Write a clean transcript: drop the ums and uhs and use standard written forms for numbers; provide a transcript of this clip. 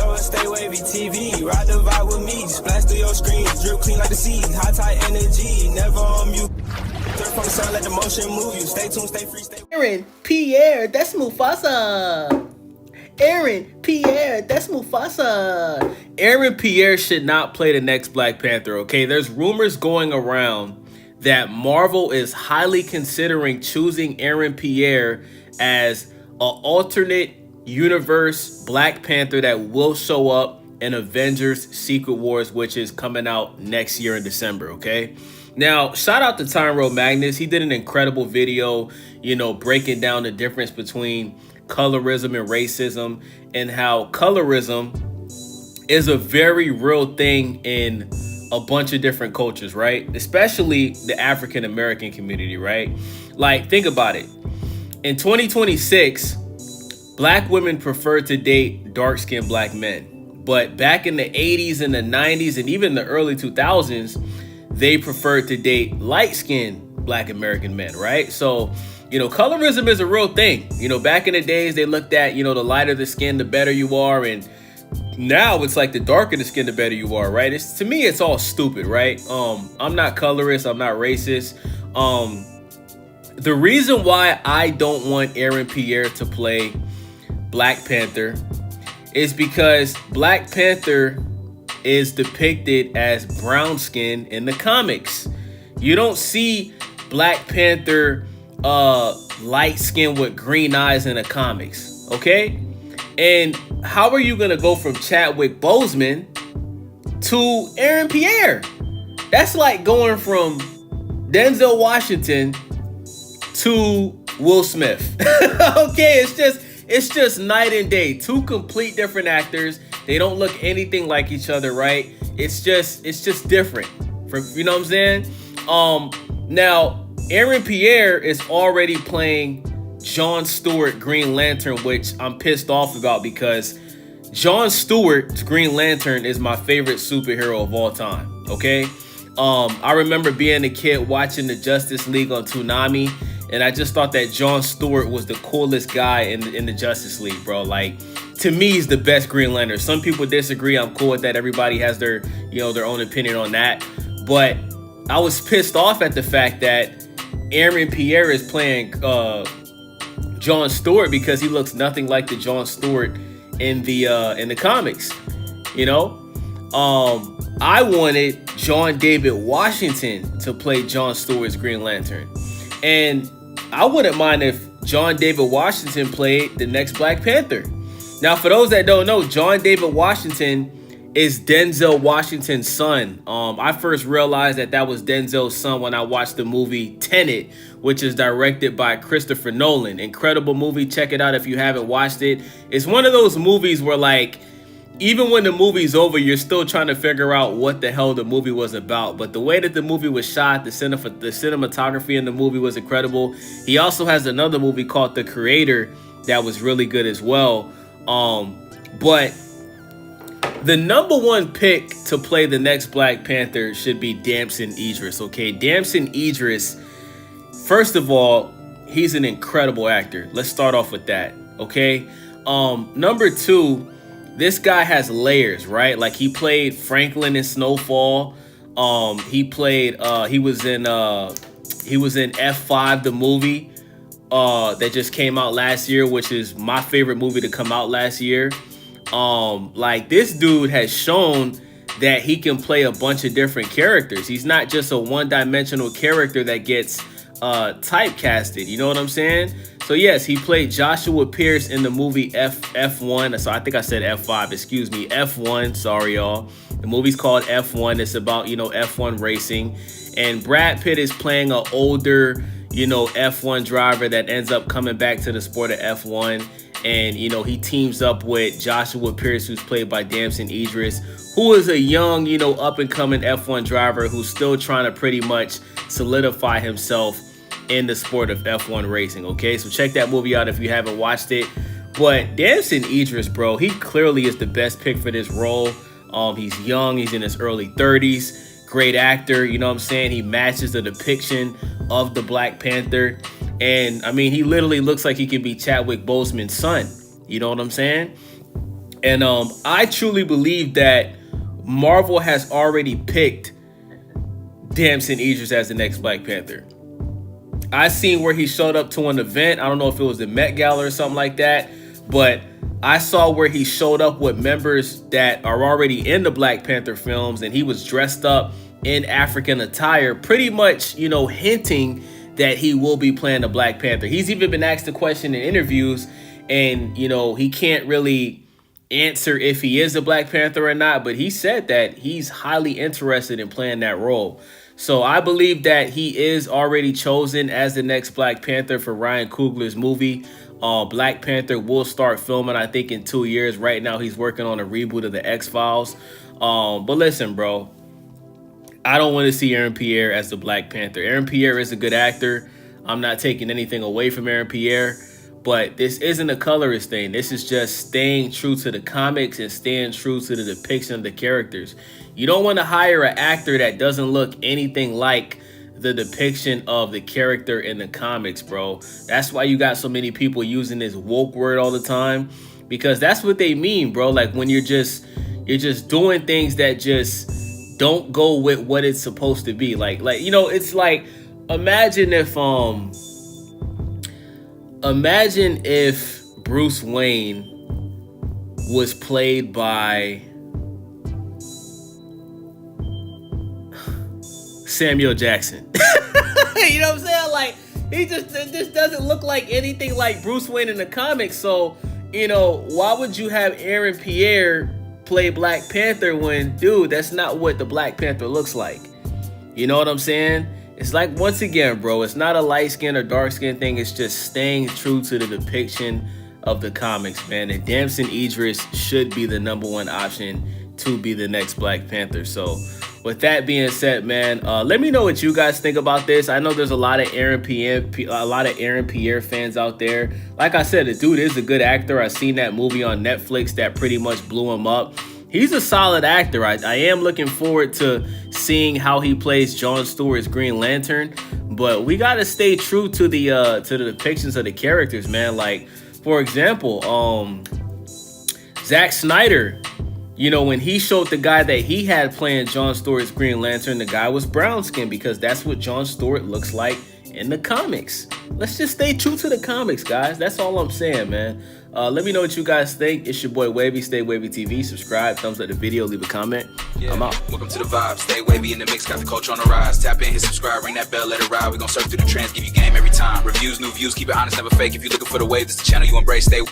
Yo, stay wavy TV, ride the vibe with me. Splash through your screen, drip clean like the sea. High tide energy, never on mute. From the sound, let the motion move you. Stay tuned, stay free, stay. Aaron, Pierre, that's Mufasa. Aaron, Pierre, that's Mufasa. Aaron Pierre should not play the next Black Panther, okay? There's rumors going around that Marvel is highly considering choosing Aaron Pierre as an alternate universe Black Panther that will show up in Avengers Secret Wars, which is coming out next year in December, okay? Now, shout out to Tyrone Magnus. He did an incredible video, breaking down the difference between colorism and racism, and how colorism is a very real thing in a bunch of different cultures, right? Especially the African American community, right? Like, think about it. In 2026, Black women prefer to date dark-skinned Black men. But back in the 80s and the 90s and even the early 2000s, they preferred to date light-skinned Black American men, right? So, colorism is a real thing. Back in the days, they looked at, the lighter the skin, the better you are. And now it's like the darker the skin, the better you are, right? To me, it's all stupid, right? I'm not colorist. I'm not racist. The reason why I don't want Aaron Pierre to play Black Panther is because Black Panther is depicted as brown skin in the comics. You don't see Black Panther light skin with green eyes in the comics, okay? And how are you gonna go from Chadwick Boseman to Aaron Pierre? That's like going from Denzel Washington to Will Smith. Okay, it's just night and day. Two complete different actors. They don't look anything like each other, right? It's just different. You know what I'm saying? Now, Aaron Pierre is already playing John Stewart Green Lantern, which I'm pissed off about because John Stewart's Green Lantern is my favorite superhero of all time, okay? I remember being a kid watching the Justice League on Toonami, and I just thought that John Stewart was the coolest guy in the Justice League, bro. Like, to me, he's the best Green Lantern. Some people disagree. I'm cool with that. Everybody has their own opinion on that. But I was pissed off at the fact that Aaron Pierre is playing John Stewart because he looks nothing like the John Stewart in the comics. I wanted John David Washington to play John Stewart's Green Lantern, and I wouldn't mind if John David Washington played the next Black Panther. Now, for those that don't know, John David Washington is Denzel Washington's son. I first realized that was Denzel's son when I watched the movie Tenet, which is directed by Christopher Nolan. Incredible movie. Check it out if you haven't watched it. It's one of those movies where, like, even when the movie's over, you're still trying to figure out what the hell the movie was about. But the way that the movie was shot, the cinematography in the movie was incredible. He also has another movie called The Creator that was really good as well. But the number one pick to play the next Black Panther should be Damson Idris, okay? Damson Idris, first of all, he's an incredible actor. Let's start off with that, okay? Number two, this guy has layers, right? Like, he played Franklin in Snowfall. He was in F5, the movie that just came out last year, which is my favorite movie to come out last year. Like, this dude has shown that he can play a bunch of different characters. He's not just a one-dimensional character that gets typecasted. You know what I'm saying? So yes, he played Joshua Pierce in the movie F1. So I think I said F5, excuse me, F1. Sorry, y'all. The movie's called F1. It's about, F1 racing. And Brad Pitt is playing an older, F1 driver that ends up coming back to the sport of F1. And, he teams up with Joshua Pierce, who's played by Damson Idris, who is a young, up-and-coming F1 driver who's still trying to pretty much solidify himself in the sport of F1 racing, okay? So check that movie out if you haven't watched it. But Damson Idris, bro, he clearly is the best pick for this role. He's young. He's in his early 30s. Great actor, you know what I'm saying? He matches the depiction of the Black Panther. And, I mean, he literally looks like he can be Chadwick Boseman's son. You know what I'm saying? And I truly believe that Marvel has already picked Damson Idris as the next Black Panther. I seen where he showed up to an event. I don't know if it was the Met Gala or something like that, but I saw where he showed up with members that are already in the Black Panther films, and he was dressed up in African attire, pretty much, you know, hinting that he will be playing the Black Panther. He's even been asked the question in interviews, and, you know, he can't really answer if he is a Black Panther or not, but he said that he's highly interested in playing that role. So I believe that he is already chosen as the next Black Panther for Ryan Coogler's movie. Black Panther will start filming, I think, in 2 years. Right now, he's working on a reboot of the X-Files. But listen, bro, I don't want to see Aaron Pierre as the Black Panther. Aaron Pierre is a good actor. I'm not taking anything away from Aaron Pierre, but this isn't a colorist thing. This is just staying true to the comics and staying true to the depiction of the characters. You don't want to hire an actor that doesn't look anything like the depiction of the character in the comics, bro. That's why you got so many people using this woke word all the time, because that's what they mean, bro. Like when you're just doing things that just don't go with what it's supposed to be. Like you know, it's like imagine if Bruce Wayne was played by Samuel Jackson. You know what I'm saying? Like, it just doesn't look like anything like Bruce Wayne in the comics. So, you know, why would you have Aaron Pierre play Black Panther when, dude, that's not what the Black Panther looks like? You know what I'm saying? It's like, once again, bro, it's not a light skin or dark skin thing. It's just staying true to the depiction of the comics, man. And Damson Idris should be the number 1 option to be the next Black Panther. So with that being said, man, let me know what you guys think about this. I know there's a lot of Aaron Pierre fans out there. Like I said, the dude is a good actor. I seen that movie on Netflix that pretty much blew him up. He's a solid actor. I am looking forward to seeing how he plays Jon Stewart's Green Lantern. But we gotta stay true to the depictions of the characters, man. Like, for example, Zack Snyder. You know, when he showed the guy that he had playing Jon Stewart's Green Lantern, the guy was brown skinned, because that's what Jon Stewart looks like in the comics. Let's just stay true to the comics, guys. That's all I'm saying, man. Let me know what you guys think. It's your boy Wavy. Stay Wavy TV. Subscribe, thumbs up the video, leave a comment. Yeah. I'm out. Welcome to the vibe. Stay wavy in the mix. Got the culture on the rise. Tap in, hit subscribe, ring that bell, let it ride. We gon' surf through the trends, give you game every time. Reviews, new views, keep it honest, never fake. If you're looking for the wave, this is the channel you embrace. Stay